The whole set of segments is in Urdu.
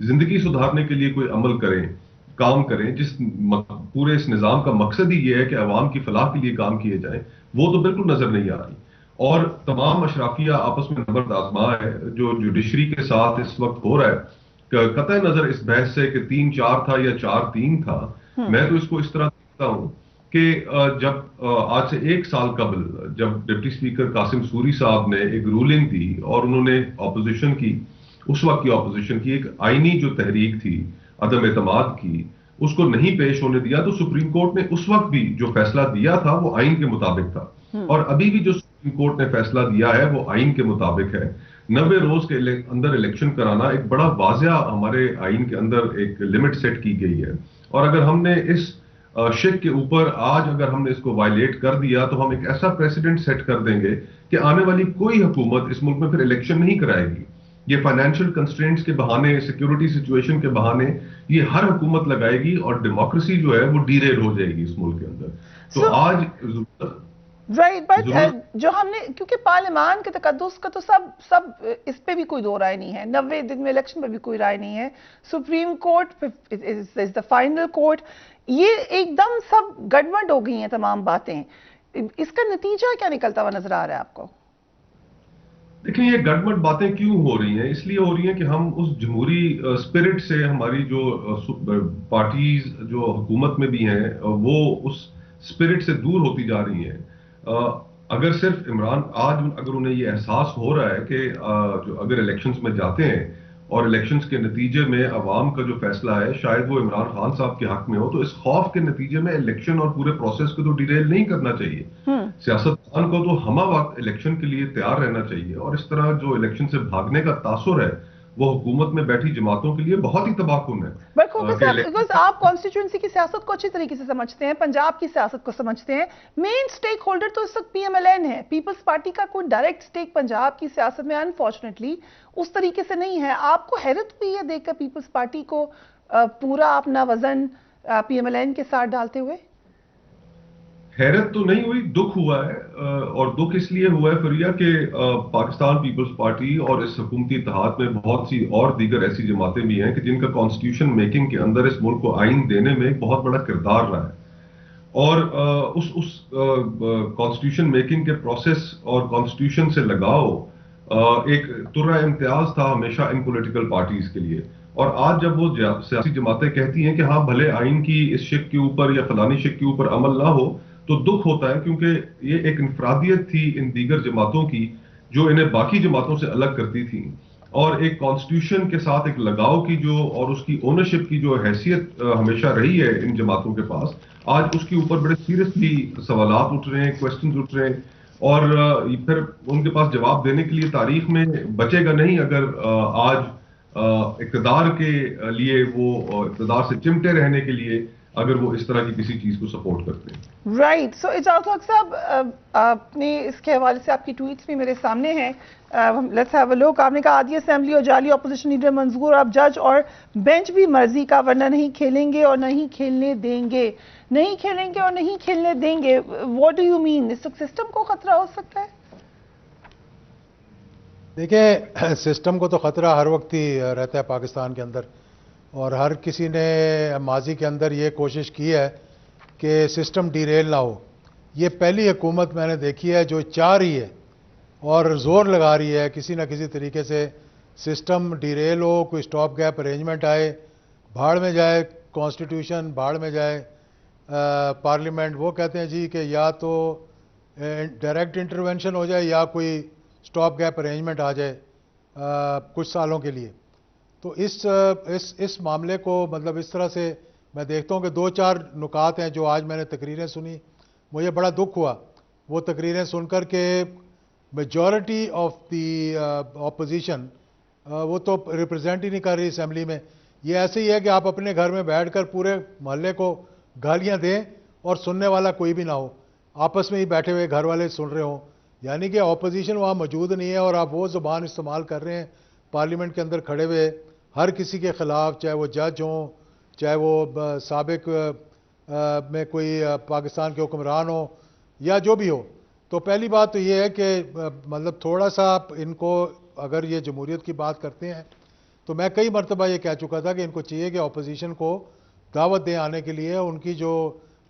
زندگی سدھارنے کے لیے کوئی عمل کریں، کام کریں، پورے اس نظام کا مقصد ہی یہ ہے کہ عوام کی فلاح کے لیے کام کیے جائیں، وہ تو بالکل نظر نہیں آ رہی. اور تمام اشرافیہ آپس میں نبرد آزما ہے. جو جوڈیشری کے ساتھ اس وقت ہو رہا ہے، قطع نظر اس بحث سے کہ 3-4 تھا یا 4-3 تھا، میں تو اس کو اس طرح دیکھتا ہوں کہ جب آج سے 1 سال قبل جب ڈپٹی اسپیکر قاسم سوری صاحب نے ایک رولنگ دی اور انہوں نے اپوزیشن کی، اس وقت کی اپوزیشن کی ایک آئینی جو تحریک تھی عدم اعتماد کی، اس کو نہیں پیش ہونے دیا، تو سپریم کورٹ نے اس وقت بھی جو فیصلہ دیا تھا وہ آئین کے مطابق تھا، اور ابھی بھی جو سپریم کورٹ نے فیصلہ دیا ہے وہ آئین کے مطابق ہے. 90 روز کے اندر الیکشن کرانا ایک بڑا واضح ہمارے آئین کے اندر ایک لمٹ سیٹ کی گئی ہے، اور اگر ہم نے اس شک کے اوپر آج اگر ہم نے اس کو وائلیٹ کر دیا تو ہم ایک ایسا پریسیڈنٹ سیٹ کر دیں گے کہ آنے والی کوئی حکومت اس ملک میں پھر الیکشن نہیں کرائے گی. یہ فائنینشیل کنسٹرینٹس کے بہانے، سیکیورٹی سچویشن کے بہانے یہ ہر حکومت لگائے گی، اور ڈیموکریسی جو ہے وہ ڈیریل ہو جائے گی اس ملک کے اندر. تو آج رائٹ، بٹ جو ہم نے، کیونکہ پارلیمان کے تقدس کا تو سب اس پہ بھی کوئی دو رائے نہیں ہے، 90 دن میں الیکشن پہ بھی کوئی رائے نہیں ہے، supreme court is the final court, یہ ایک دم سب گڑبڑ ہو گئی ہیں تمام باتیں. اس کا نتیجہ کیا نکلتا ہوا نظر آ رہا ہے آپ کو؟ دیکھیں، یہ گڑبڑ باتیں کیوں ہو رہی ہیں؟ اس لیے ہو رہی ہیں کہ ہم اس جمہوری اسپرٹ سے، ہماری جو پارٹیز جو حکومت میں بھی ہیں وہ اس اسپرٹ سے دور ہوتی جا رہی ہیں. اگر صرف عمران آج اگر انہیں یہ احساس ہو رہا ہے کہ جو اگر الیکشنز میں جاتے ہیں اور الیکشنز کے نتیجے میں عوام کا جو فیصلہ ہے شاید وہ عمران خان صاحب کے حق میں ہو، تو اس خوف کے نتیجے میں الیکشن اور پورے پروسیس کو تو ڈیریل نہیں کرنا چاہیے. سیاستدان کو تو ہمہ وقت الیکشن کے لیے تیار رہنا چاہیے، اور اس طرح جو الیکشن سے بھاگنے کا تاثر ہے وہ حکومت میں بیٹھی جماعتوں کے لیے بہت ہی تباہ کن ہے. آپ کانسٹیٹیوئنسی کی سیاست کو اچھی طریقے سے سمجھتے ہیں، پنجاب کی سیاست کو سمجھتے ہیں، مین سٹیک ہولڈر تو اس وقت پی ایم ایل این ہے، پیپلز پارٹی کا کوئی ڈائریکٹ سٹیک پنجاب کی سیاست میں انفارچونیٹلی اس طریقے سے نہیں ہے. آپ کو حیرت ہوئی ہے دیکھ کر پیپلز پارٹی کو پورا اپنا وزن پی ایم ایل این کے ساتھ ڈالتے ہوئے؟ حیرت تو نہیں ہوئی، دکھ ہوا ہے، اور دکھ اس لیے ہوا ہے فریا کہ پاکستان پیپلز پارٹی اور اس حکومتی اتحاد میں بہت سی اور دیگر ایسی جماعتیں بھی ہیں کہ جن کا کانسٹیٹیوشن میکنگ کے اندر اس ملک کو آئین دینے میں ایک بہت بڑا کردار رہا ہے، اور اس کانسٹیٹیوشن میکنگ کے پروسیس اور کانسٹیٹیوشن سے لگاؤ ایک ترہ امتیاز تھا ہمیشہ ان پولیٹیکل پارٹیز کے لیے. اور آج جب وہ سیاسی جماعتیں کہتی ہیں کہ ہاں بھلے آئین کی اس شک کے اوپر یا فلانی شک کے اوپر عمل نہ ہو، تو دکھ ہوتا ہے، کیونکہ یہ ایک انفرادیت تھی ان دیگر جماعتوں کی جو انہیں باقی جماعتوں سے الگ کرتی تھی، اور ایک کانسٹیٹیوشن کے ساتھ ایک لگاؤ کی جو اور اس کی اونرشپ کی جو حیثیت ہمیشہ رہی ہے ان جماعتوں کے پاس، آج اس کے اوپر بڑے سیریسلی سوالات اٹھ رہے ہیں، کوسچنز اٹھ رہے ہیں، اور پھر ان کے پاس جواب دینے کے لیے تاریخ میں بچے گا نہیں اگر آج اقتدار کے لیے وہ اقتدار سے چمٹے رہنے کے لیے اگر وہ اس طرح کی کسی چیز کو سپورٹ کرتے ہیں. رائٹ. سو اجاز حق صاحب، آپ نے اس کے حوالے سے آپ کی ٹویٹس بھی میرے سامنے ہیں، لیٹس ہیو اے لک. آپ نے کہا آدھی اسمبلی اور جعلی اپوزیشن لیڈر منظور، اب جج اور بینچ بھی مرضی کا، ورنہ نہیں کھیلیں گے اور نہیں کھیلنے دیں گے. نہیں کھیلیں گے اور نہیں کھیلنے دیں گے، واٹ ڈو یو مین؟ اس وقت سسٹم کو خطرہ ہو سکتا ہے؟ دیکھیں، سسٹم کو تو خطرہ ہر وقت ہی رہتا ہے پاکستان کے اندر، اور ہر کسی نے ماضی کے اندر یہ کوشش کی ہے کہ سسٹم ڈیریل نہ ہو. یہ پہلی حکومت میں نے دیکھی ہے جو چاہ رہی ہے اور زور لگا رہی ہے کسی نہ کسی طریقے سے سسٹم ڈیریل ہو، کوئی سٹاپ گیپ ارینجمنٹ آئے، بھاڑ میں جائے کانسٹیٹیوشن، بھاڑ میں جائے پارلیمنٹ. وہ کہتے ہیں جی کہ یا تو ڈائریکٹ انٹرونشن ہو جائے یا کوئی سٹاپ گیپ ارینجمنٹ آ جائے کچھ سالوں کے لیے. تو اس معاملے کو مطلب اس طرح سے میں دیکھتا ہوں کہ 2-4 نکات ہیں جو آج میں نے تقریریں سنی، مجھے بڑا دکھ ہوا وہ تقریریں سن کر کہ میجورٹی آف دی اپوزیشن وہ تو ریپرزینٹ ہی نہیں کر رہی اسمبلی میں. یہ ایسے ہی ہے کہ آپ اپنے گھر میں بیٹھ کر پورے محلے کو گالیاں دیں اور سننے والا کوئی بھی نہ ہو، آپس میں ہی بیٹھے ہوئے گھر والے سن رہے ہوں، یعنی کہ اپوزیشن وہاں موجود نہیں ہے اور آپ وہ زبان استعمال کر رہے ہیں پارلیمنٹ کے اندر کھڑے ہوئے ہر کسی کے خلاف، چاہے وہ جج ہوں، چاہے وہ سابق میں کوئی پاکستان کے حکمران ہوں یا جو بھی ہو. تو پہلی بات تو یہ ہے کہ مطلب تھوڑا سا ان کو، اگر یہ جمہوریت کی بات کرتے ہیں تو میں کئی مرتبہ یہ کہہ چکا تھا کہ ان کو چاہیے کہ اپوزیشن کو دعوت دیں آنے کے لیے. ان کی جو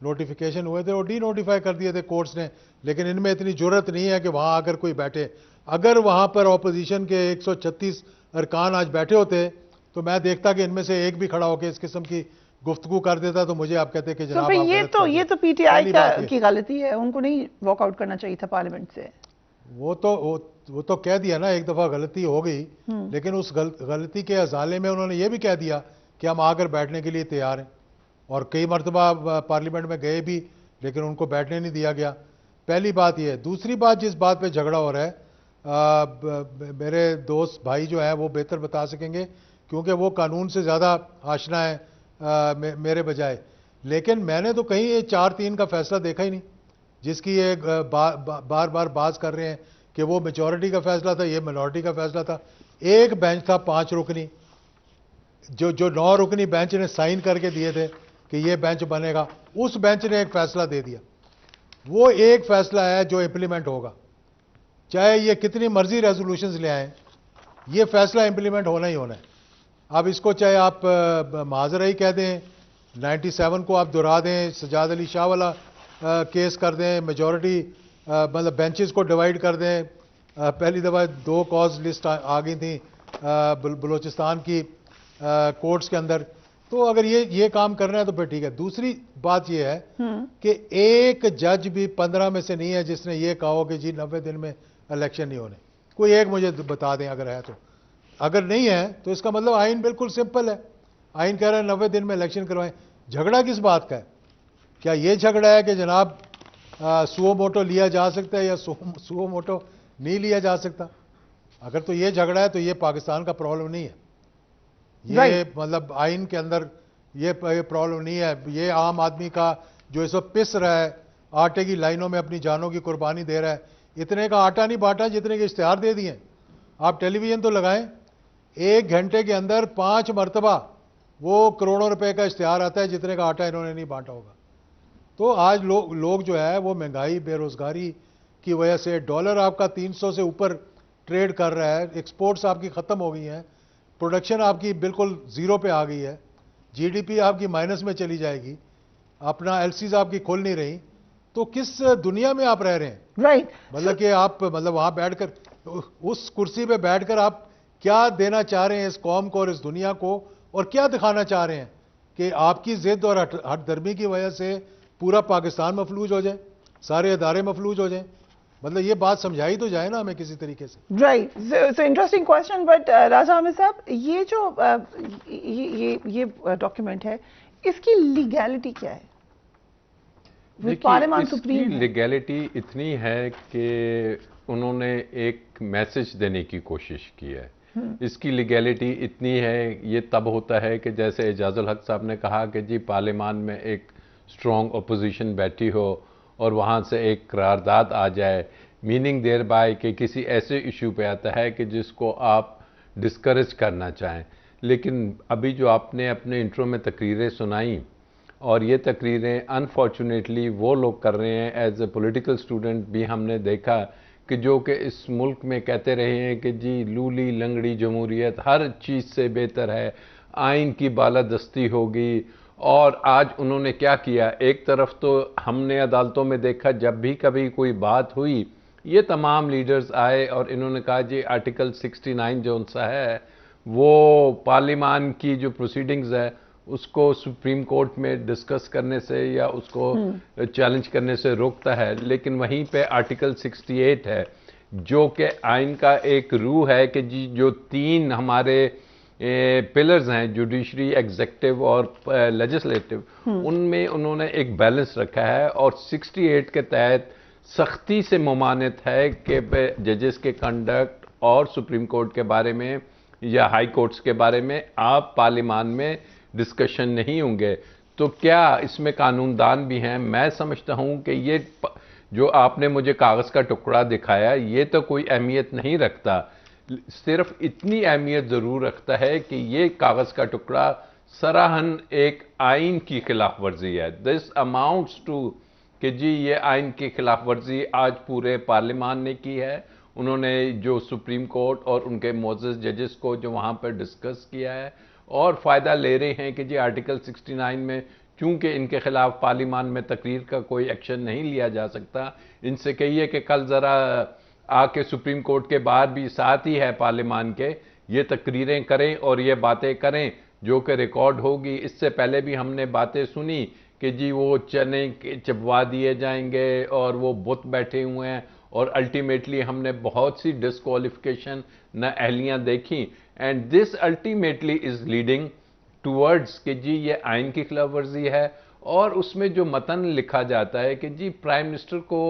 نوٹیفیکیشن ہوئے تھے وہ ڈی نوٹیفائی کر دیے تھے کورٹس نے, لیکن ان میں اتنی جرت نہیں ہے کہ وہاں اگر کوئی بیٹھے. اگر وہاں پر اپوزیشن کے 136 ارکان آج بیٹھے ہوتے تو میں دیکھتا کہ ان میں سے ایک بھی کھڑا ہو کے اس قسم کی گفتگو کر دیتا, تو مجھے آپ کہتے کہ جناب یہ تو پی ٹی آئی کی غلطی ہے, ان کو نہیں واک آؤٹ کرنا چاہیے تھا پارلیمنٹ سے. وہ تو کہہ دیا نا, ایک دفعہ غلطی ہو گئی, لیکن اس غلطی کے ازالے میں انہوں نے یہ بھی کہہ دیا کہ ہم آ کر بیٹھنے کے لیے تیار ہیں, اور کئی مرتبہ پارلیمنٹ میں گئے بھی, لیکن ان کو بیٹھنے نہیں دیا گیا. پہلی بات یہ ہے. دوسری بات جس بات پہ جھگڑا ہو رہا ہے, میرے دوست بھائی جو ہیں وہ بہتر بتا سکیں گے کیونکہ وہ قانون سے زیادہ آشنا ہے میرے بجائے, لیکن میں نے تو کہیں یہ 4-3 کا فیصلہ دیکھا ہی نہیں جس کی یہ بار بار باز کر رہے ہیں کہ وہ میجورٹی کا فیصلہ تھا, یہ مائنورٹی کا فیصلہ تھا. ایک بینچ تھا 5 رکنی, جو 9 رکنی بینچ نے سائن کر کے دیے تھے کہ یہ بینچ بنے گا, اس بینچ نے ایک فیصلہ دے دیا. وہ ایک فیصلہ ہے جو امپلیمنٹ ہوگا, چاہے یہ کتنی مرضی ریزولوشنز لے آئیں, یہ فیصلہ امپلیمنٹ ہونا ہی ہونا ہے. اب اس کو چاہے آپ معاذرہ ہی کہہ دیں, 97 کو آپ دہرا دیں, سجاد علی شاہ والا کیس کر دیں, میجورٹی مطلب بینچز کو ڈیوائیڈ کر دیں. پہلی دفعہ 2 کاز لسٹ آ گئی تھیں بلوچستان کی کورٹس کے اندر, تو اگر یہ کام کرنا ہے تو پھر ٹھیک ہے. دوسری بات یہ ہے کہ ایک جج بھی 15 میں سے نہیں ہے جس نے یہ کہا ہو کہ جی 90 دن میں الیکشن نہیں ہونے. کوئی ایک مجھے بتا دیں اگر ہے تو. اگر نہیں ہے تو اس کا مطلب آئین بالکل سمپل ہے, آئین کہہ رہا ہے 90 دن میں الیکشن کروائیں. جھگڑا کس بات کا ہے؟ کیا یہ جھگڑا ہے کہ جناب سو موٹو لیا جا سکتا ہے یا سو موٹو نہیں لیا جا سکتا؟ اگر تو یہ جھگڑا ہے تو یہ پاکستان کا پرابلم نہیں ہے, یہ مطلب آئین کے اندر یہ پرابلم نہیں ہے. یہ عام آدمی کا جو اس وقت پس رہا ہے, آٹے کی لائنوں میں اپنی جانوں کی قربانی دے رہا ہے, اتنے کا آٹا نہیں بانٹا جتنے کے اشتہار دے دیے. آپ ٹیلی ویژن تو لگائیں, 1 گھنٹے کے اندر 5 مرتبہ وہ کروڑوں روپے کا اشتہار آتا ہے جتنے کا آٹا انہوں نے نہیں بانٹا ہوگا. تو آج لوگ جو ہے وہ مہنگائی, بے روزگاری کی وجہ سے, ڈالر آپ کا 300 سے اوپر ٹریڈ کر رہا ہے, ایکسپورٹس آپ کی ختم ہو گئی ہیں, پروڈکشن آپ کی بالکل زیرو پہ آ گئی ہے, جی ڈی پی آپ کی مائنس میں چلی جائے گی, اپنا ایل سیز آپ کی کھل نہیں رہی. تو کس دنیا میں آپ رہ رہے ہیں؟ رائٹ, مطلب کہ آپ مطلب وہاں بیٹھ کر اس کرسی پہ بیٹھ کر آپ کیا دینا چاہ رہے ہیں اس قوم کو اور اس دنیا کو, اور کیا دکھانا چاہ رہے ہیں کہ آپ کی ضد اور ہٹ درمی کی وجہ سے پورا پاکستان مفلوج ہو جائے, سارے ادارے مفلوج ہو جائیں؟ مطلب یہ بات سمجھائی تو جائے نا ہمیں کسی طریقے سے. Right, so interesting question. But Raja Aamir صاحب, یہ جو یہ ڈاکیومنٹ ہے, اس کی لیگیلٹی کیا ہے؟ پارلیمان سپریم اس کی لیگیلٹی اتنی ہے کہ انہوں نے ایک میسج دینے کی کوشش کی ہے. اس کی لیگیلٹی اتنی ہے, یہ تب ہوتا ہے کہ جیسے اعجاز الحق صاحب نے کہا کہ جی پارلیمان میں ایک اسٹرانگ اپوزیشن بیٹھی ہو اور وہاں سے ایک قرارداد آ جائے, میننگ دیر بائی کہ کسی ایسے ایشو پہ آتا ہے کہ جس کو آپ ڈسکریج کرنا چاہیں. لیکن ابھی جو آپ نے اپنے انٹرو میں تقریریں سنائیں, اور یہ تقریریں انفارچونیٹلی وہ لوگ کر رہے ہیں, ایز اے پولیٹیکل اسٹوڈنٹ بھی ہم نے دیکھا کہ جو کہ اس ملک میں کہتے رہے ہیں کہ جی لولی لنگڑی جمہوریت ہر چیز سے بہتر ہے, آئین کی بالادستی ہوگی. اور آج انہوں نے کیا کیا, ایک طرف تو ہم نے عدالتوں میں دیکھا جب بھی کبھی کوئی بات ہوئی, یہ تمام لیڈرز آئے اور انہوں نے کہا جی آرٹیکل 69 جو ان سا ہے وہ پارلیمان کی جو پروسیڈنگز ہے اس کو سپریم کورٹ میں ڈسکس کرنے سے یا اس کو چیلنج کرنے سے روکتا ہے. لیکن وہیں پہ آرٹیکل 68 ہے جو کہ آئین کا ایک روح ہے کہ جی جو 3 ہمارے پلرز ہیں, جوڈیشری, ایگزیکٹو اور لیجسلیٹو, ان میں انہوں نے ایک بیلنس رکھا ہے, اور 68 کے تحت سختی سے ممانعت ہے کہ ججز کے کنڈکٹ اور سپریم کورٹ کے بارے میں یا ہائی کورٹس کے بارے میں آپ پارلیمان میں ڈسکشن نہیں ہوں گے. تو کیا اس میں قانون دان بھی ہیں؟ میں سمجھتا ہوں کہ یہ جو آپ نے مجھے کاغذ کا ٹکڑا دکھایا یہ تو کوئی اہمیت نہیں رکھتا, صرف اتنی اہمیت ضرور رکھتا ہے کہ یہ کاغذ کا ٹکڑا سراہن ایک آئین کی خلاف ورزی ہے. دس اماؤنٹس ٹو کہ جی یہ آئین کی خلاف ورزی آج پورے پارلیمان نے کی ہے, انہوں نے جو سپریم کورٹ اور ان کے معزز ججز کو جو وہاں پر ڈسکس کیا ہے اور فائدہ لے رہے ہیں کہ جی آرٹیکل 69 میں چونکہ ان کے خلاف پارلیمان میں تقریر کا کوئی ایکشن نہیں لیا جا سکتا، ان سے کہیے کہ کل ذرا آ کے سپریم کورٹ کے باہر بھی ساتھ ہی ہے پارلیمان کے، یہ تقریریں کریں اور یہ باتیں کریں جو کہ ریکارڈ ہوگی۔ اس سے پہلے بھی ہم نے باتیں سنی کہ جی وہ چنے چبوا دیے جائیں گے اور وہ بت بیٹھے ہوئے ہیں، اور الٹیمیٹلی ہم نے بہت سی ڈسکوالیفیکیشن نہ اہلیاں دیکھیں، and this ultimately is leading towards کہ جی یہ آئین کی خلاف ورزی ہے۔ اور اس میں جو متن لکھا جاتا ہے کہ جی پرائم منسٹر کو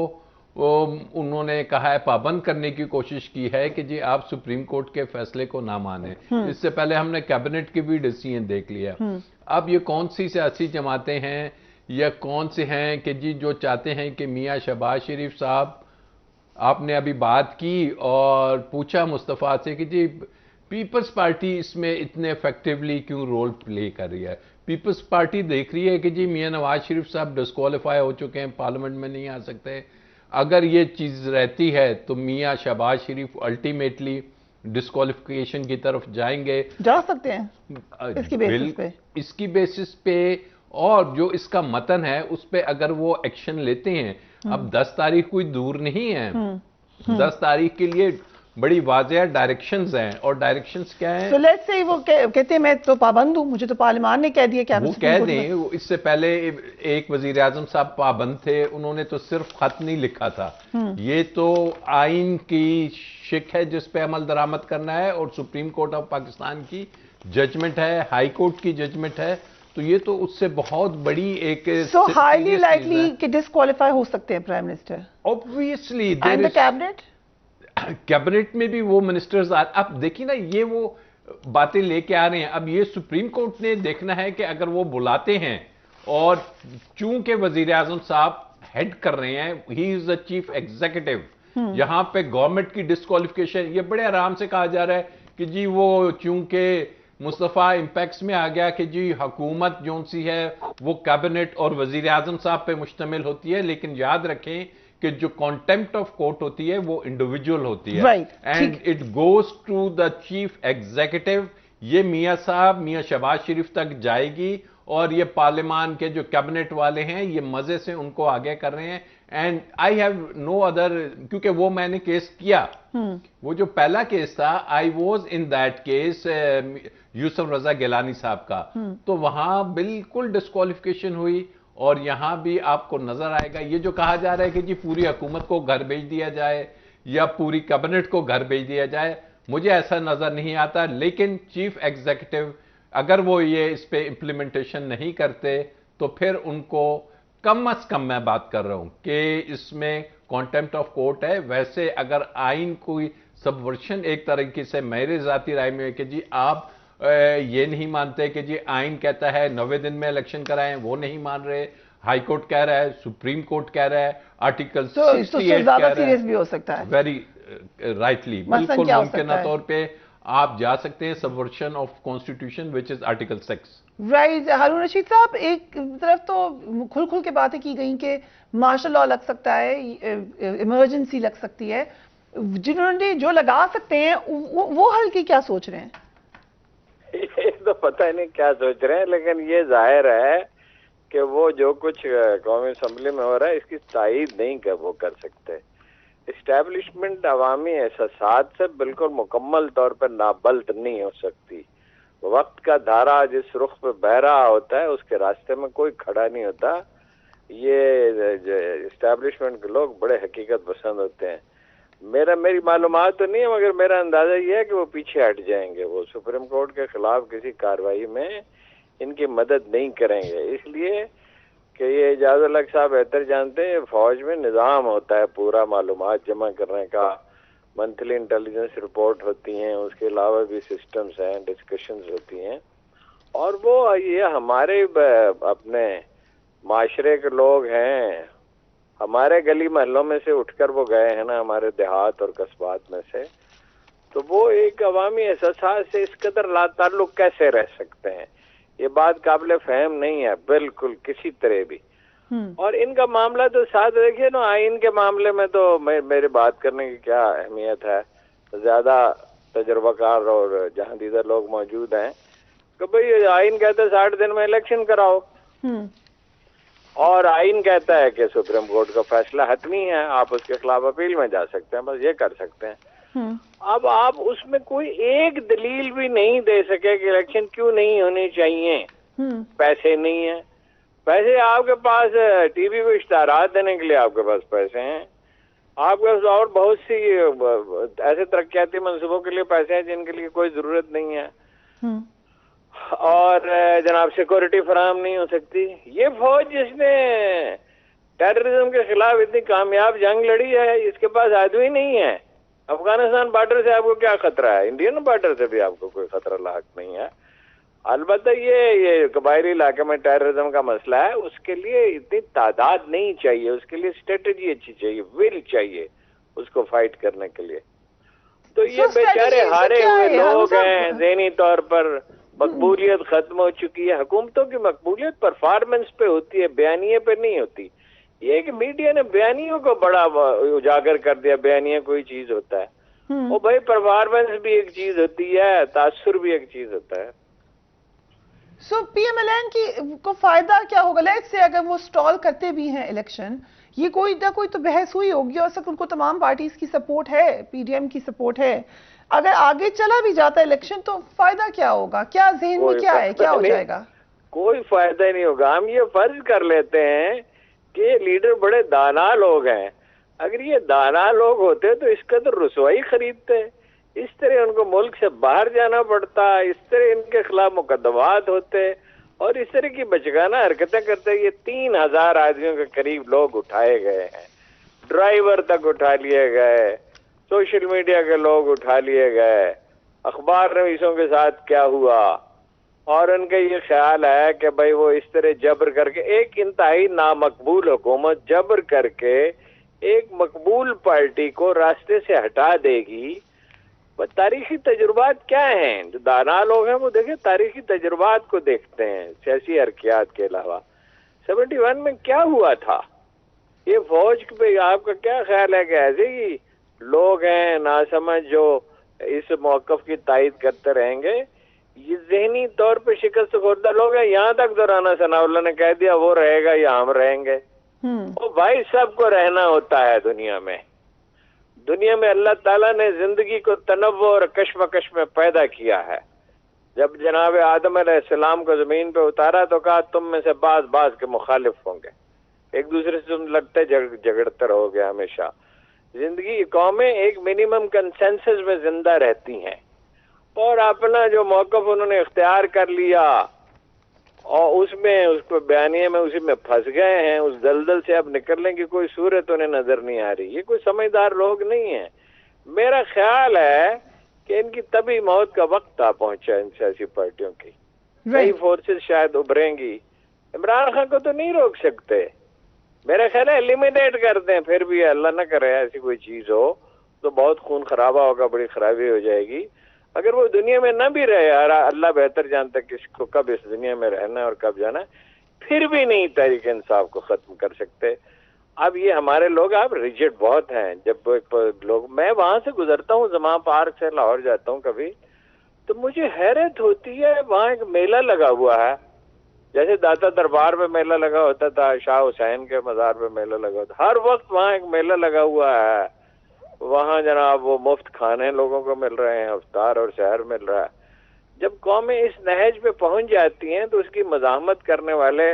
انہوں نے کہا ہے پابند کرنے کی کوشش کی ہے کہ جی آپ سپریم کورٹ کے فیصلے کو نہ مانیں۔ اس سے پہلے ہم نے کیبنٹ کی بھی ڈیسیژن دیکھ لیا۔ اب یہ کون سی سیاسی جماعتیں ہیں یا کون سے ہیں کہ جی جو چاہتے ہیں کہ میاں شہباز شریف صاحب، آپ نے ابھی بات کی اور پوچھا مصطفیٰ سے کہ جی پیپلز پارٹی اس میں اتنے ایفیکٹولی کیوں رول پلے کر رہی ہے؟ پیپلز پارٹی دیکھ رہی ہے کہ جی میاں نواز شریف صاحب ڈسکوالیفائی ہو چکے ہیں، پارلیمنٹ میں نہیں آ سکتے۔ اگر یہ چیز رہتی ہے تو میاں شہباز شریف الٹیمیٹلی ڈسکوالیفیکیشن کی طرف جائیں گے، جا سکتے ہیں اس کی بیسس پہ، اس کی بیسس پہ، اور جو اس کا متن ہے اس پہ اگر وہ ایکشن لیتے ہیں۔ اب 10 تاریخ کوئی دور نہیں ہے، 10 تاریخ کے لیے بڑی واضح ڈائریکشنز ہیں، اور ڈائریکشنز کیا ہیں؟ تو لیٹس سے وہ کہتے ہیں میں تو پابند ہوں، مجھے تو پارلیمان نے کہہ دیا کہ وہ کہہ دیں۔ اس سے پہلے ایک وزیر اعظم صاحب پابند تھے، انہوں نے تو صرف خط نہیں لکھا تھا، یہ تو آئین کی شک ہے جس پہ عمل درآمد کرنا ہے، اور سپریم کورٹ آف پاکستان کی ججمنٹ ہے، ہائی کورٹ کی ججمنٹ ہے، تو یہ تو اس سے بہت بڑی ایک سو ہائیلی لائکلی کہ ڈسکوالیفائی ہو سکتے ہیں prime minister obviously and the cabinet. Cabinet میں بھی وہ منسٹرز اب دیکھیں نا، یہ وہ باتیں لے کے آ رہے ہیں۔ اب یہ سپریم کورٹ نے دیکھنا ہے کہ اگر وہ بلاتے ہیں، اور چونکہ وزیر اعظم صاحب ہیڈ کر رہے ہیں، ہی از دا چیف ایگزیکٹو، یہاں پہ گورنمنٹ کی ڈسکوالیفیکیشن یہ بڑے آرام سے کہا جا رہا ہے کہ جی وہ چونکہ مصطفیٰ امپیکٹس میں آ گیا کہ جی حکومت جون سی ہے وہ کیبنٹ اور وزیر اعظم صاحب پہ مشتمل ہوتی ہے، لیکن یاد رکھیں کہ جو کانٹیمپٹ آف کورٹ ہوتی ہے وہ انڈیویجول ہوتی ہے، and it goes to the chief executive. یہ میاں صاحب میاں شہباز شریف تک جائے گی، اور یہ پارلیمان کے جو کیبنٹ والے ہیں یہ مزے سے ان کو آگے کر رہے ہیں، and I have no other, کیونکہ وہ میں نے کیس کیا، وہ جو پہلا کیس تھا I was in that case Yousaf Raza Gilani صاحب کا، تو وہاں بالکل ڈسکوالیفیکیشن ہوئی، اور یہاں بھی آپ کو نظر آئے گا یہ جو کہا جا رہا ہے کہ جی پوری حکومت کو گھر بھیج دیا جائے یا پوری کیبنٹ کو گھر بھیج دیا جائے، مجھے ایسا نظر نہیں آتا۔ لیکن چیف ایگزیکٹو اگر وہ یہ اس پہ امپلیمنٹیشن نہیں کرتے تو پھر ان کو کم از کم، میں بات کر رہا ہوں کہ اس میں کانٹیمپٹ آف کورٹ ہے، ویسے اگر آئین کوئی سبورشن ایک طریقے سے میرے ذاتی رائے میں ہے کہ جی آپ یہ نہیں مانتے کہ جی آئین کہتا ہے 90 دن میں الیکشن کرائیں، وہ نہیں مان رہے، ہائی کورٹ کہہ رہا ہے، سپریم کورٹ کہہ رہا ہے، آرٹیکل 68 زیادہ سیریس بھی ہو سکتا ہے، ویری رائٹلی، بالکل ممکنہ طور پہ آپ جا سکتے ہیں subversion of constitution which is article 6۔ Right Haroon Rashid صاحب، ایک طرف تو کھل کے باتیں کی گئیں کہ مارشل لاء لگ سکتا ہے، ایمرجنسی لگ سکتی ہے، جنہوں نے جو لگا سکتے ہیں وہ حل کی کیا سوچ رہے ہیں؟ یہ تو پتہ نہیں کیا سوچ رہے ہیں، لیکن یہ ظاہر ہے کہ وہ جو کچھ قومی اسمبلی میں ہو رہا ہے اس کی تائید نہیں وہ کر سکتے۔ اسٹیبلشمنٹ عوامی احساسات سے بالکل مکمل طور پر نابلد نہیں ہو سکتی۔ وقت کا دھارا جس رخ پہ بہہ رہا ہوتا ہے اس کے راستے میں کوئی کھڑا نہیں ہوتا۔ یہ اسٹیبلشمنٹ کے لوگ بڑے حقیقت پسند ہوتے ہیں۔ میری معلومات تو نہیں ہے، مگر میرا اندازہ یہ ہے کہ وہ پیچھے ہٹ جائیں گے، وہ سپریم کورٹ کے خلاف کسی کارروائی میں ان کی مدد نہیں کریں گے، اس لیے کہ یہ اعجاز الحق صاحب بہتر جانتے ہیں فوج میں نظام ہوتا ہے پورا معلومات جمع کرنے کا، منتھلی انٹیلیجنس رپورٹ ہوتی ہیں، اس کے علاوہ بھی سسٹمز ہیں، ڈسکشنز ہوتی ہیں، اور وہ یہ ہمارے اپنے معاشرے کے لوگ ہیں، ہمارے گلی محلوں میں سے اٹھ کر وہ گئے ہیں نا، ہمارے دیہات اور قصبات میں سے، تو وہ ایک عوامی احساسات سے اس قدر لا تعلق کیسے رہ سکتے ہیں؟ یہ بات قابل فہم نہیں ہے بالکل کسی طرح بھی۔ اور ان کا معاملہ تو ساتھ دیکھیے نا، آئین کے معاملے میں تو میری بات کرنے کی کیا اہمیت ہے، زیادہ تجربہ کار اور جہاں دیدہ لوگ موجود ہیں کہ بھئی آئین کہتا ہے 60 دن میں الیکشن کراؤ، اور آئین کہتا ہے کہ سپریم کورٹ کا فیصلہ حتمی ہے، آپ اس کے خلاف اپیل میں جا سکتے ہیں، بس یہ کر سکتے ہیں۔ اب آپ اس میں کوئی ایک دلیل بھی نہیں دے سکے کہ الیکشن کیوں نہیں ہونی چاہیے۔ پیسے نہیں ہیں، پیسے آپ کے پاس ٹی وی کو اشتہارات دینے کے لیے آپ کے پاس پیسے ہیں، آپ کے پاس اور بہت سی ایسے ترقیاتی منصوبوں کے لیے پیسے ہیں جن کے لیے کوئی ضرورت نہیں ہے، اور جناب سیکورٹی فراہم نہیں ہو سکتی۔ یہ فوج جس نے ٹیررزم کے خلاف اتنی کامیاب جنگ لڑی ہے، اس کے پاس آدمی نہیں ہے۔ افغانستان بارڈر سے آپ کو کیا خطرہ ہے؟ انڈین بارڈر سے بھی آپ کو کوئی خطرہ لاحق نہیں ہے۔ البتہ یہ قبائلی علاقے میں ٹیررزم کا مسئلہ ہے، اس کے لیے اتنی تعداد نہیں چاہیے، اس کے لیے اسٹریٹجی اچھی چاہیے، ول چاہیے اس کو فائٹ کرنے کے لیے۔ تو یہ بیچارے ہارے ہوئے لوگ ہیں، ذہنی طور پر مقبولیت ختم ہو چکی ہے۔ حکومتوں کی مقبولیت پرفارمنس پہ ہوتی ہے، بیانیے پہ نہیں ہوتی۔ یہ کہ میڈیا نے بیانیوں کو بڑا اجاگر کر دیا، بیانیہ کوئی چیز ہوتا ہے، وہ بھائی پرفارمنس بھی ایک چیز ہوتی ہے، تاثر بھی ایک چیز ہوتا ہے۔ سو پی ایم ایل این کی کو فائدہ کیا ہوگا؟ لیٹ سے اگر وہ سٹال کرتے بھی ہیں الیکشن، یہ کوئی نہ کوئی تو بحث ہوئی ہوگی، اور ان کو تمام پارٹیز کی سپورٹ ہے، پی ڈی ایم کی سپورٹ ہے، اگر آگے چلا بھی جاتا ہے الیکشن تو فائدہ کیا ہوگا؟ کیا ذہن میں کیا ہے، کیا ہو جائے گا؟ کوئی فائدہ ہی نہیں ہوگا۔ ہم یہ فرض کر لیتے ہیں کہ لیڈر بڑے دانا لوگ ہیں، اگر یہ دانا لوگ ہوتے تو اس کا تو رسوائی خریدتے، اس طرح ان کو ملک سے باہر جانا پڑتا، اس طرح ان کے خلاف مقدمات ہوتے، اور اس طرح کی بچگانہ حرکتیں کرتے۔ یہ 3000 آدمیوں کے قریب لوگ اٹھائے گئے ہیں، ڈرائیور تک اٹھا لیے گئے، سوشل میڈیا کے لوگ اٹھا لیے گئے، اخبار نویسوں کے ساتھ کیا ہوا، اور ان کا یہ خیال ہے کہ بھائی وہ اس طرح جبر کر کے ایک انتہائی نامقبول حکومت جبر کر کے ایک مقبول پارٹی کو راستے سے ہٹا دے گی۔ تاریخی تجربات کیا ہیں؟ جو دانا لوگ ہیں وہ دیکھیں تاریخی تجربات کو دیکھتے ہیں سیاسی حرکیات کے علاوہ۔ 71 میں کیا ہوا تھا؟ یہ فوج پہ آپ کا کیا خیال ہے کہ ایسے ہی لوگ ہیں ناسمجھ جو اس موقف کی تائید کرتے رہیں گے؟ یہ ذہنی طور پہ شکست خوردہ لوگ ہیں۔ یہاں تک تو رانا ثناء اللہ نے کہہ دیا وہ رہے گا یا ہم رہیں گے۔ وہ بھائی سب کو رہنا ہوتا ہے دنیا میں۔ دنیا میں اللہ تعالیٰ نے زندگی کو تنوع اور کشمکش میں پیدا کیا ہے۔ جب جناب آدم علیہ السلام کو زمین پہ اتارا تو کہا تم میں سے بعض کے مخالف ہوں گے، ایک دوسرے سے تم لڑتے جھگڑتے رہو گے ہمیشہ۔ زندگی قومیں ایک منیمم کنسنسس میں زندہ رہتی ہیں، اور اپنا جو موقف انہوں نے اختیار کر لیا اور اس کو بیانیے میں اسی میں پھنس گئے ہیں، اس دلدل سے اب نکلنے کی کوئی صورت انہیں نظر نہیں آ رہی۔ یہ کوئی سمجھدار لوگ نہیں ہیں۔ میرا خیال ہے کہ ان کی طبی موت کا وقت آ پہنچا ان سیاسی پارٹیوں کی۔ نئی فورسز شاید ابھریں گی۔ عمران خان کو تو نہیں روک سکتے، میرا خیال ہے ایلیمینیٹ کر دیں، پھر بھی اللہ نہ کرے ایسی کوئی چیز ہو تو بہت خون خرابہ ہوگا، بڑی خرابی ہو جائے گی۔ اگر وہ دنیا میں نہ بھی رہے، اللہ بہتر جانتا ہے کس کو کب اس دنیا میں رہنا ہے اور کب جانا ہے، پھر بھی نہیں تحریک انصاف کو ختم کر سکتے۔ اب یہ ہمارے لوگ اب ریجڈ بہت ہیں۔ جب لوگ، میں وہاں سے گزرتا ہوں زمان پارک سے لاہور جاتا ہوں کبھی، تو مجھے حیرت ہوتی ہے، وہاں ایک میلہ لگا ہوا ہے، جیسے داتا دربار میں میلہ لگا ہوتا تھا، شاہ حسین کے مزار پہ میلہ لگا ہوتا، ہر وقت وہاں ایک میلہ لگا ہوا ہے۔ وہاں جناب وہ مفت کھانے لوگوں کو مل رہے ہیں، افطار اور سحر مل رہا ہے۔ جب قومیں اس نہج پہ پہنچ جاتی ہیں تو اس کی مزاحمت کرنے والے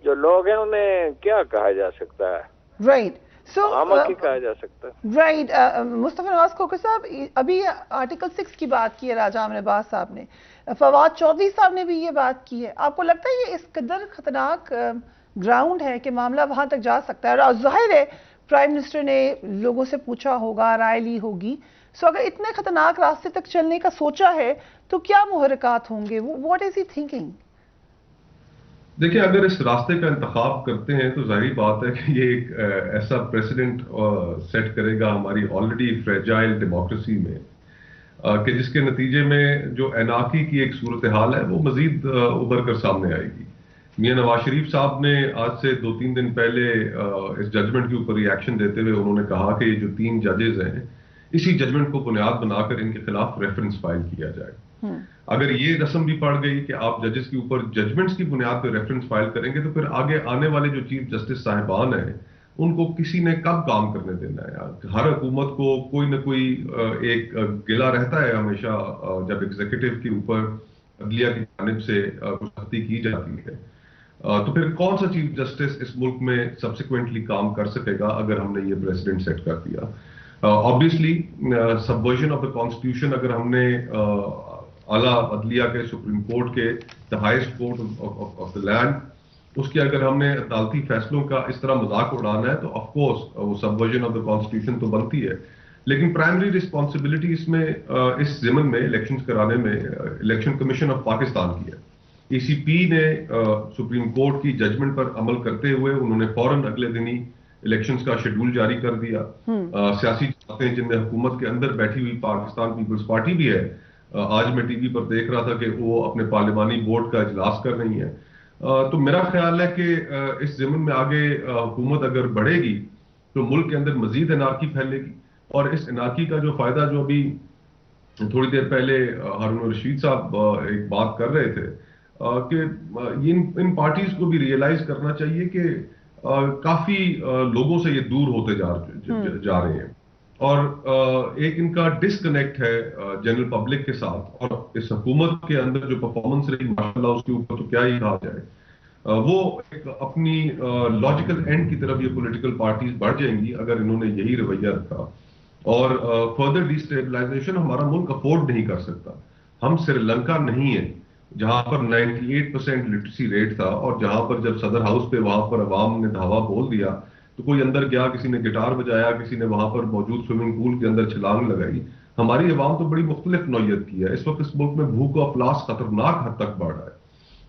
جو لوگ ہیں انہیں کیا کہا جا سکتا ہے؟ رائٹ، سو آمد کی کہا جا سکتا ہے۔ رائٹ، مصطفیٰ نواز کھوکھر صاحب، ابھی آرٹیکل 6 کی بات کی ہے راجہ امن عباس صاحب نے، فواد چودھری صاحب نے بھی یہ بات کی ہے۔ آپ کو لگتا ہے یہ اس قدر خطرناک گراؤنڈ ہے کہ معاملہ وہاں تک جا سکتا ہے؟ اور ظاہر ہے پرائم منسٹر نے لوگوں سے پوچھا ہوگا، رائے لی ہوگی، سو اگر اتنے خطرناک راستے تک چلنے کا سوچا ہے تو کیا محرکات ہوں گے؟ What is he thinking? دیکھیں، اگر اس راستے کا انتخاب کرتے ہیں تو ظاہری بات ہے کہ یہ ایک ایسا پریسیڈنٹ سیٹ کرے گا ہماری آلریڈی فریجائل ڈیموکریسی میں، کہ جس کے نتیجے میں جو انارکی کی ایک صورتحال ہے وہ مزید ابھر کر سامنے آئے گی۔ میاں نواز شریف صاحب نے آج سے 2-3 دن پہلے اس ججمنٹ کے اوپر ریئیکشن دیتے ہوئے انہوں نے کہا کہ یہ جو 3 ججز ہیں اسی ججمنٹ کو بنیاد بنا کر ان کے خلاف ریفرنس فائل کیا جائے. اگر یہ رسم بھی پڑ گئی کہ آپ ججز کے اوپر ججمنٹس کی بنیاد پہ ریفرنس فائل کریں گے تو پھر آگے آنے والے جو چیف جسٹس صاحبان ہیں ان کو کسی نے کب کام کرنے دینا ہے؟ ہر حکومت کو کوئی نہ کوئی ایک گلہ رہتا ہے ہمیشہ جب ایگزیکٹو کے اوپر عدلیہ کی جانب سے کچھ سختی کی جاتی ہے. تو پھر کون سا چیف جسٹس اس ملک میں سبسیکوینٹلی کام کر سکے گا اگر ہم نے یہ پریسیڈنٹ سیٹ کر دیا؟ Obviously subversion of the constitution اگر ہم نے اعلیٰ عدلیہ کے سپریم کورٹ کے the highest court of the land اس کے اگر ہم نے عدالتی فیصلوں کا اس طرح مذاق اڑانا ہے تو آف کورس وہ سبورژن آف دا کانسٹیٹیوشن تو بنتی ہے. لیکن پرائمری رسپانسبلٹی اس میں اس ضمن میں الیکشنز کرانے میں الیکشن کمیشن آف پاکستان کی ہے. ای سی پی نے سپریم کورٹ کی ججمنٹ پر عمل کرتے ہوئے انہوں نے فوراً اگلے دن ہی الیکشنز کا شیڈول جاری کر دیا. سیاسی جماعتیں جن میں حکومت کے اندر بیٹھی ہوئی پاکستان پیپلز پارٹی بھی ہے, آج میں ٹی وی پر دیکھ رہا تھا کہ وہ اپنے پارلیمانی بورڈ کا اجلاس کر رہی ہیں. تو میرا خیال ہے کہ اس ضمن میں آگے حکومت اگر بڑھے گی تو ملک کے اندر مزید انارکی پھیلے گی, اور اس انارکی کا جو فائدہ جو ابھی تھوڑی دیر پہلے ہارون الرشید صاحب ایک بات کر رہے تھے کہ ان پارٹیز کو بھی ریئلائز کرنا چاہیے کہ کافی لوگوں سے یہ دور ہوتے جا رہے ہیں, اور ایک ان کا ڈسکنیکٹ ہے جنرل پبلک کے ساتھ, اور اس حکومت کے اندر جو پرفارمنس رہی ماشاءاللہ اس کے اوپر تو کیا ہی کہا جائے. وہ ایک اپنی لاجیکل اینڈ کی طرف یہ پولیٹیکل پارٹیز بڑھ جائیں گی اگر انہوں نے یہی رویہ رکھا, اور فردر ڈیسٹیبلائزیشن ہمارا ملک افورڈ نہیں کر سکتا. ہم سری لنکا نہیں ہیں جہاں پر 98% لٹریسی ریٹ تھا, اور جہاں پر جب صدر ہاؤس پہ وہاں پر عوام نے دھاوا بول دیا تو کوئی اندر گیا, کسی نے گٹار بجایا, کسی نے وہاں پر موجود سوئمنگ پول کے اندر چھلانگ لگائی. ہماری عوام تو بڑی مختلف نوعیت کی ہے. اس وقت اس ملک میں بھوک و افلاس خطرناک حد تک بڑھ رہا ہے,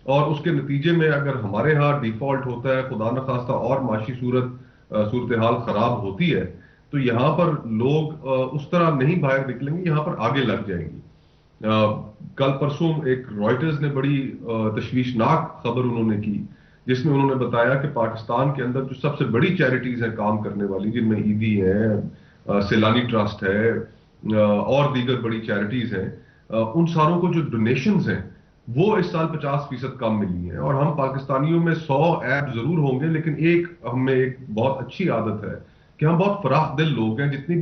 اور اس کے نتیجے میں اگر ہمارے ہاں ڈیفالٹ ہوتا ہے, خدا نخواستہ اور معاشی صورتحال خراب ہوتی ہے, تو یہاں پر لوگ اس طرح نہیں باہر نکلیں گے, یہاں پر آگے لگ جائیں گی. کل پرسوں ایک رائٹرز نے بڑی تشویشناک خبر انہوں نے کی جس میں انہوں نے بتایا کہ پاکستان کے اندر جو سب سے بڑی چیریٹیز ہیں کام کرنے والی, جن میں عیدی ہے, سیلانی ٹرسٹ ہے, اور دیگر بڑی چیریٹیز ہیں, ان ساروں کو جو ڈونیشنز ہیں وہ اس سال 50% کم ملی ہیں. اور ہم پاکستانیوں میں 100 ایپ ضرور ہوں گے, لیکن ہمیں ایک بہت اچھی عادت ہے کہ ہم بہت فراخ دل لوگ ہیں. جتنی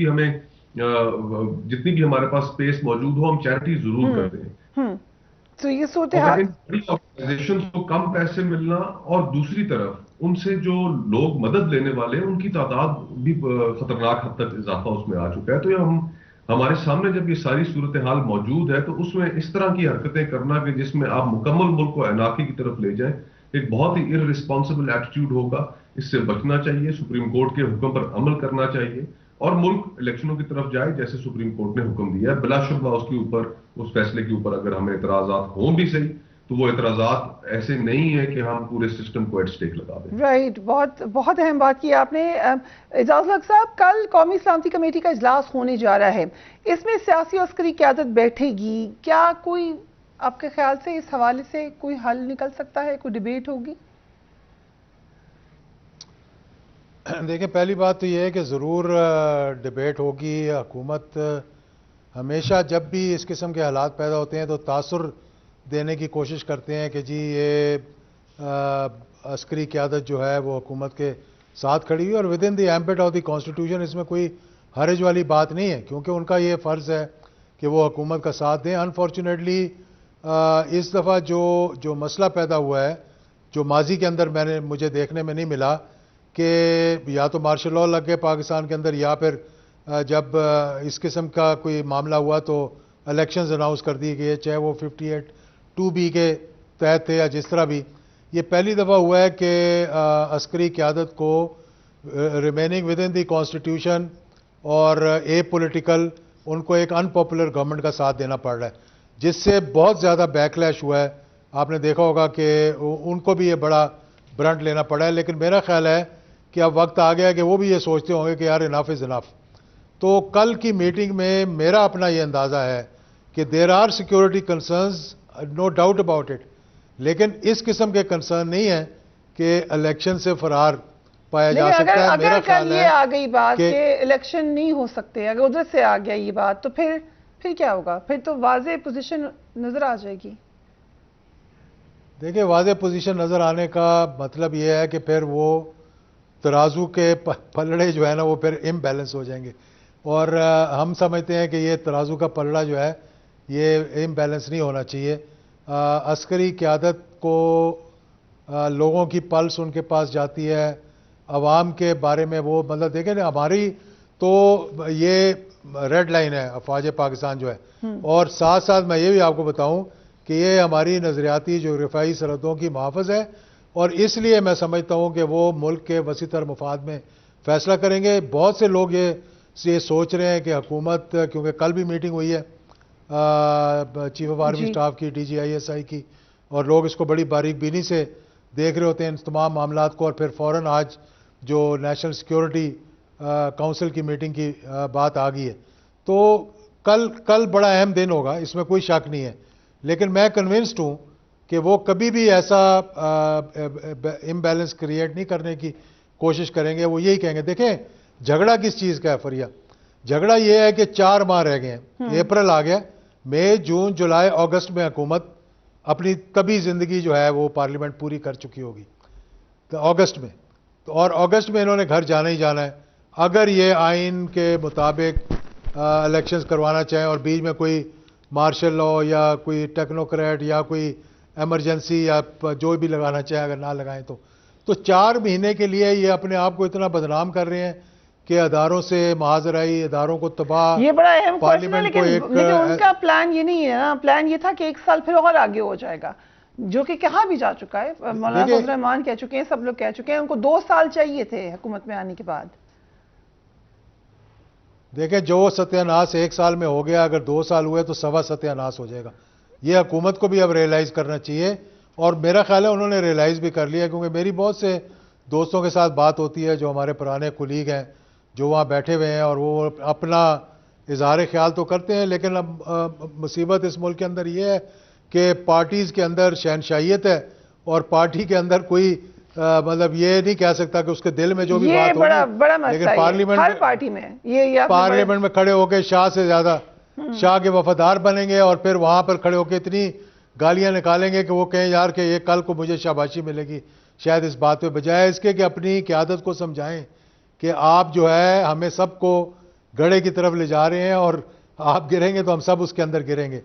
بھی ہمارے پاس اسپیس موجود ہو ہم چیریٹی ضرور کرتے ہیں. تو یہ صورتحال آرگنائزیشن کو کم پیسے ملنا, اور دوسری طرف ان سے جو لوگ مدد لینے والے ہیں ان کی تعداد بھی خطرناک حد تک اضافہ اس میں آ چکا ہے. تو یہ ہمارے سامنے جب یہ ساری صورتحال موجود ہے تو اس میں اس طرح کی حرکتیں کرنا کہ جس میں آپ مکمل ملک کو انارکی کی طرف لے جائیں ایک بہت ہی ارریسپانسبل ایٹیٹیوڈ ہوگا. اس سے بچنا چاہیے, سپریم کورٹ کے حکم پر عمل کرنا چاہیے, اور ملک الیکشنوں کی طرف جائے جیسے سپریم کورٹ نے حکم دیا ہے. بلا شبہ اس کے اوپر, اس فیصلے کے اوپر اگر ہمیں اعتراضات ہوں بھی صحیح, تو وہ اعتراضات ایسے نہیں ہیں کہ ہم پورے سسٹم کو ایٹ سٹیک لگا دیں. رائٹ, بہت اہم بات کی آپ نے. اعجاز الحق صاحب, کل قومی سلامتی کمیٹی کا اجلاس ہونے جا رہا ہے, اس میں سیاسی اور عسکری قیادت بیٹھے گی, کیا کوئی آپ کے خیال سے اس حوالے سے کوئی حل نکل سکتا ہے, کوئی ڈیبیٹ ہوگی؟ دیکھیں, پہلی بات تو یہ ہے کہ ضرور ڈیبیٹ ہوگی. حکومت ہمیشہ جب بھی اس قسم کے حالات پیدا ہوتے ہیں تو تاثر دینے کی کوشش کرتے ہیں کہ جی یہ عسکری قیادت جو ہے وہ حکومت کے ساتھ کھڑی ہوئی, اور within the ambit of the constitution اس میں کوئی حرج والی بات نہیں ہے, کیونکہ ان کا یہ فرض ہے کہ وہ حکومت کا ساتھ دیں. انفارچونیٹلی اس دفعہ جو مسئلہ پیدا ہوا ہے, جو ماضی کے اندر مجھے دیکھنے میں نہیں ملا, کہ یا تو مارشل لاء لگ گئے پاکستان کے اندر, یا پھر جب اس قسم کا کوئی معاملہ ہوا تو الیکشنز اناؤنس کر دی گئی, چاہے وہ 58(2)B کے تحت تھے یا جس طرح بھی. یہ پہلی دفعہ ہوا ہے کہ عسکری قیادت کو remaining with in the constitution اور اے پولیٹیکل, ان کو ایک ان پاپولر گورنمنٹ کا ساتھ دینا پڑ رہا ہے, جس سے بہت زیادہ بیک لیش ہوا ہے. آپ نے دیکھا ہوگا کہ ان کو بھی یہ بڑا برنٹ لینا پڑا ہے. لیکن میرا خیال ہے کہ اب وقت آ گیا کہ وہ بھی یہ سوچتے ہوں گے کہ یار انف از انف. تو کل کی میٹنگ میں میرا اپنا یہ اندازہ ہے کہ there are security concerns, no doubt about it, لیکن اس قسم کے کنسرن نہیں ہے کہ الیکشن سے فرار پایا جا لیکن سکتا ہے. اگر میرا کل خیال یہ ہے آ گئی بات کہ کہ الیکشن نہیں ہو سکتے, اگر ادھر سے آ گیا یہ بات, تو پھر کیا ہوگا؟ پھر تو واضح پوزیشن نظر آ جائے گی. دیکھیں, واضح پوزیشن نظر آنے کا مطلب یہ ہے کہ پھر وہ ترازو کے پلڑے جو ہے نا وہ پھر امبیلنس ہو جائیں گے, اور ہم سمجھتے ہیں کہ یہ ترازو کا پلڑا جو ہے یہ امبیلنس نہیں ہونا چاہیے. عسکری قیادت کو لوگوں کی پلس ان کے پاس جاتی ہے, عوام کے بارے میں وہ مطلب دیکھیں نا, ہماری تو یہ ریڈ لائن ہے افواج پاکستان جو ہے, اور ساتھ ساتھ میں یہ بھی آپ کو بتاؤں کہ یہ ہماری نظریاتی جغرافیائی سرحدوں کی محافظ ہے, اور اس لیے میں سمجھتا ہوں کہ وہ ملک کے وسیع تر مفاد میں فیصلہ کریں گے. بہت سے لوگ یہ سوچ رہے ہیں کہ حکومت, کیونکہ کل بھی میٹنگ ہوئی ہے چیف آف آرمی اسٹاف کی, D G I S I کی, اور لوگ اس کو بڑی باریک بینی سے دیکھ رہے ہوتے ہیں ان تمام معاملات کو, اور پھر فوراً آج جو نیشنل سیکیورٹی کونسل کی میٹنگ کی بات آ گئی ہے. تو کل بڑا اہم دن ہوگا, اس میں کوئی شک نہیں ہے, لیکن میں کنونسڈ ہوں کہ وہ کبھی بھی ایسا امبیلنس کریٹ نہیں کرنے کی کوشش کریں گے. وہ یہی کہیں گے, دیکھیں جھگڑا کس چیز کا ہے فریا, جھگڑا یہ ہے کہ 4 ماہ رہ گئے ہیں, اپریل آ گیا, مئی جون جولائی اگست میں حکومت اپنی طبی زندگی جو ہے وہ پارلیمنٹ پوری کر چکی ہوگی اگست میں, اور اگست میں انہوں نے گھر جانا ہی جانا ہے. اگر یہ آئین کے مطابق الیکشنز کروانا چاہیں اور بیچ میں کوئی مارشل لا یا کوئی ٹیکنوکریٹ یا کوئی ایمرجنسی یا جو بھی لگانا چاہیں, اگر نہ لگائیں تو 4 مہینے کے لیے یہ اپنے آپ کو اتنا بدنام کر رہے ہیں کہ اداروں سے محاذ آئی, اداروں کو تباہ, یہ بڑا اہم کوشچن ہے, پارلیمنٹ کو ایک لیکن ان کا پلان یہ نہیں ہے نا. پلان یہ تھا کہ 1 سال پھر اور آگے ہو جائے گا, جو کہ کہاں بھی جا چکا ہے. مولانا فضل الرحمان کہہ چکے ہیں, سب لوگ کہہ چکے ہیں, ان کو 2 سال چاہیے تھے حکومت میں آنے کے بعد. دیکھیں جو ستیہ ناس 1 سال میں ہو گیا, اگر 2 سال ہوئے تو سوا ستیہ ناس ہو جائے گا. یہ حکومت کو بھی اب ریئلائز کرنا چاہیے, اور میرا خیال ہے انہوں نے ریئلائز بھی کر لیا, کیونکہ میری بہت سے دوستوں کے ساتھ بات ہوتی ہے جو ہمارے پرانے کولیگ ہیں جو وہاں بیٹھے ہوئے ہیں, اور وہ اپنا اظہار خیال تو کرتے ہیں, لیکن اب مصیبت اس ملک کے اندر یہ ہے کہ پارٹیز کے اندر شہنشاہیت ہے, اور پارٹی کے اندر کوئی مطلب یہ نہیں کہہ سکتا کہ اس کے دل میں جو بھی بات ہوگی, لیکن پارلیمنٹ میں کھڑے ہو کے شاہ سے زیادہ شاہ کے وفادار بنیں گے, اور پھر وہاں پر کھڑے ہو کے اتنی گالیاں نکالیں گے کہ وہ کہیں یار کہ یہ کل کو مجھے شاباشی ملے گی شاید اس بات پہ, بجائے اس کے کہ اپنی قیادت کو سمجھائیں کہ آپ جو ہے ہمیں سب کو گڑھے کی طرف لے جا رہے ہیں, اور آپ گریں گے تو ہم سب اس کے اندر گریں گے.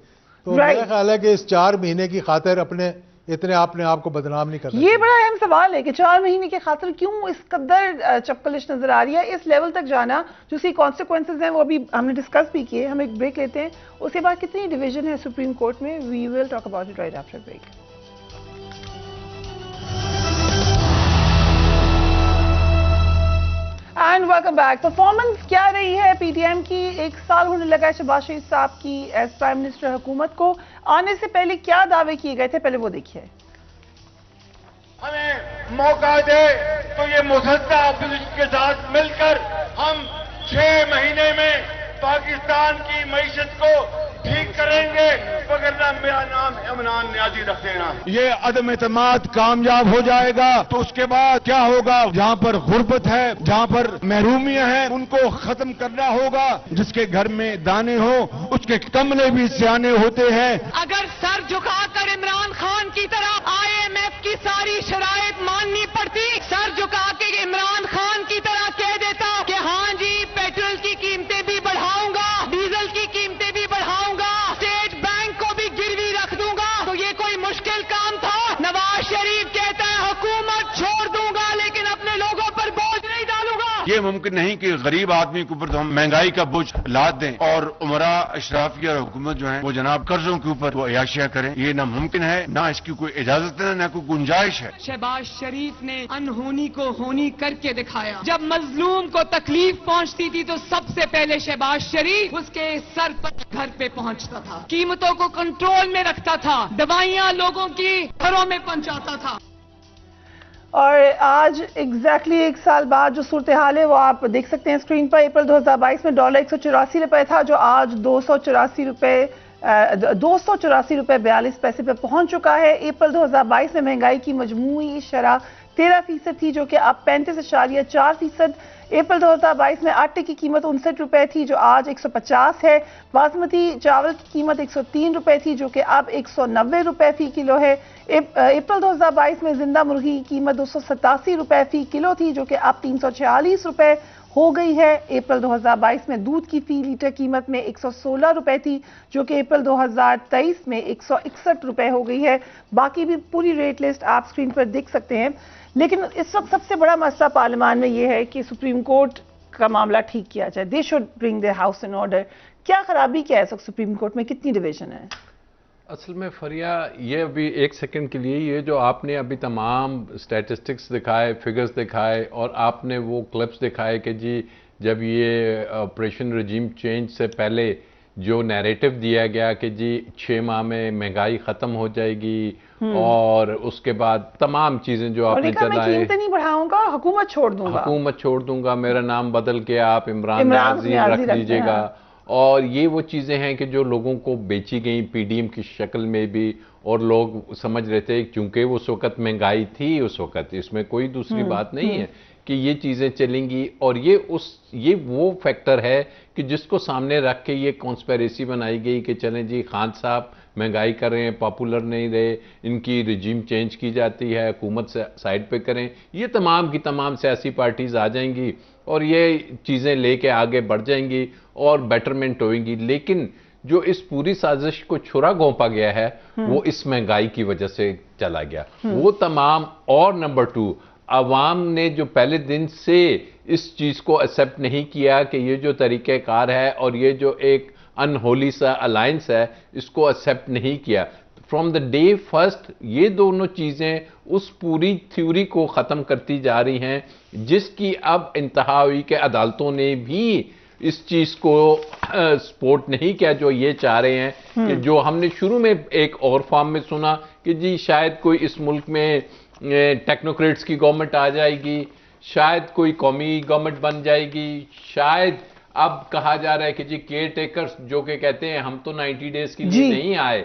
تو میرا خیال ہے کہ اس 4 مہینے کی خاطر اتنے اپنے آپ کو بدنام نہیں کرنا. یہ بڑا اہم سوال ہے کہ 4 مہینے کی خاطر کیوں اس قدر چپکلش نظر آ رہی ہے, اس لیول تک جانا, جو اس کی کانسیکوینسز ہیں وہ ابھی ہم نے ڈسکس بھی کیے. ہم ایک بریک لیتے ہیں, اس کے بعد کتنی ڈویژن ہے سپریم کورٹ میں, we will talk about it right after break. And welcome back. Performance کیا رہی ہے پی ٹی ایم کی؟ 1 سال ہونے لگا ہے شہباز شریف صاحب کی ایز پرائم منسٹر. حکومت کو آنے سے پہلے کیا دعوے کیے گئے تھے, پہلے وہ دیکھیے. ہمیں موقع دے تو یہ مسلسل اپوزیشن کے ساتھ مل کر ہم 6 مہینے میں پاکستان کی معیشت کو ٹھیک کریں گے, وگرنہ میرا نام عمران نیازی رکھ دینا. یہ عدم اعتماد کامیاب ہو جائے گا تو اس کے بعد کیا ہوگا؟ جہاں پر غربت ہے, جہاں پر محرومیاں ہیں, ان کو ختم کرنا ہوگا. جس کے گھر میں دانے ہو اس کے کملے بھی سیانے ہوتے ہیں. اگر سر جھکا کر عمران خان کی طرح IMF کی ساری شرائط ماننی پڑتی, سر جھکا کے عمران خان کی طرح کہہ دیتا کہ ہاں جی پیٹرول کی قیمتیں بھی بڑھاؤں گا, ڈیزل کی قیمتیں بھی بڑھاؤں گا, اسٹیٹ بینک کو بھی گروی رکھ دوں گا, تو یہ کوئی مشکل کام تھا؟ نواز شریف کہتا ہے حکومت چھوڑ دوں گا لیکن اپنے لوگوں پر بوجھ نہیں ڈالوں گا. یہ ممکن نہیں کہ غریب آدمی کے اوپر ہم مہنگائی کا بوجھ لاد دیں اور عمرا اشرافیہ اور حکومت جو ہے وہ جناب قرضوں کے اوپر وہ عیاشیاں کریں. یہ نہ ممکن ہے, نہ اس کی کوئی اجازت ہے, نہ کوئی گنجائش ہے. شہباز شریف نے انہونی کو ہونی کر کے دکھایا. جب مظلوم کو تکلیف پہنچتی تھی تو سب سے پہلے شہباز شریف اس کے سر پر گھر پہ پہنچتا تھا, قیمتوں کو کنٹرول میں رکھتا تھا, دوائیاں لوگوں کی گھروں میں پہنچاتا تھا. اور آج ایگزیکٹلی 1 سال بعد جو صورتحال ہے وہ آپ دیکھ سکتے ہیں اسکرین پر. اپریل 2022 میں $184 تھا, جو آج $284 ₹284.42 پہ پہنچ چکا ہے۔ اپریل 2022 میں مہنگائی کی مجموعی شرح 13% تھی جو کہ اب 35.4%۔ اپریل 2022 میں آٹے کی قیمت ₹59 تھی جو آج ₹150 ہے۔ باسمتی چاول کی قیمت ₹103 تھی جو کہ اب ₹190 فی کلو ہے۔ اپریل 2022 میں زندہ مرغی کی قیمت ₹287 فی کلو تھی جو کہ اب ₹346 ہو گئی ہے۔ اپریل 2022 میں دودھ کی فی لیٹر قیمت میں ₹116 تھی جو کہ اپریل 2023 میں ₹161 ہو گئی ہے۔ باقی بھی پوری ریٹ لسٹ آپ سکرین پر دیکھ سکتے ہیں۔ لیکن اس وقت سب سے بڑا مسئلہ پارلیمان میں یہ ہے کہ سپریم کورٹ کا معاملہ ٹھیک کیا جائے۔ They should bring the house in order. کیا خرابی کیا ہے اس وقت سپریم کورٹ میں، کتنی ڈویژن ہے؟ اصل میں فریا یہ ابھی ایک سیکنڈ کے لیے یہ جو آپ نے ابھی تمام سٹیٹسٹکس دکھائے، فگرز دکھائے اور آپ نے وہ کلپس دکھائے کہ جی جب یہ آپریشن رجیم چینج سے پہلے جو نیریٹو دیا گیا کہ جی 6 ماہ میں مہنگائی ختم ہو جائے گی اور اس کے بعد تمام چیزیں جو آپ نے چلائے، میں قیمتیں نہیں بڑھاؤں گا، حکومت چھوڑ دوں گا، میرا نام بدل کے آپ عمران نیازی رکھ لیجئے گا۔ اور یہ وہ چیزیں ہیں کہ جو لوگوں کو بیچی گئیں پی ڈی ایم کی شکل میں بھی، اور لوگ سمجھ رہے تھے چونکہ اس وقت مہنگائی تھی، اس وقت اس میں کوئی دوسری بات نہیں ہے کہ یہ چیزیں چلیں گی۔ اور یہ وہ فیکٹر ہے کہ جس کو سامنے رکھ کے یہ کانسپیریسی بنائی گئی کہ چلیں جی خان صاحب مہنگائی کر رہے ہیں، پاپولر نہیں رہے، ان کی رجیم چینج کی جاتی ہے، حکومت سے سائڈ پہ کریں۔ یہ تمام کی تمام سیاسی پارٹیز آ جائیں گی اور یہ چیزیں لے کے آگے بڑھ جائیں گی اور بیٹرمنٹ ہوئیں گی۔ لیکن جو اس پوری سازش کو چھرا گھونپا گیا ہے وہ اس مہنگائی کی وجہ سے چلا گیا وہ تمام۔ اور نمبر 2، عوام نے جو پہلے دن سے اس چیز کو ایکسیپٹ نہیں کیا کہ یہ جو طریقہ کار ہے اور یہ جو ایک انہولی سا الائنس ہے اس کو ایکسیپٹ نہیں کیا۔ فرام دا ڈے فرسٹ یہ دونوں چیزیں اس پوری تھیوری کو ختم کرتی جا رہی ہیں جس کی اب انتہا ہوئی کہ عدالتوں نے بھی اس چیز کو سپورٹ نہیں کیا جو یہ چاہ رہے ہیں کہ جو ہم نے شروع میں ایک اور فارم میں سنا کہ جی شاید کوئی اس ملک میں ٹیکنوکریٹس کی گورنمنٹ آ جائے گی، شاید کوئی قومی گورنمنٹ بن جائے گی، شاید اب کہا جا رہا ہے کہ جی کیئر ٹیکرز جو کہ کہتے ہیں ہم تو 90 ڈیز کے لیے نہیں آئے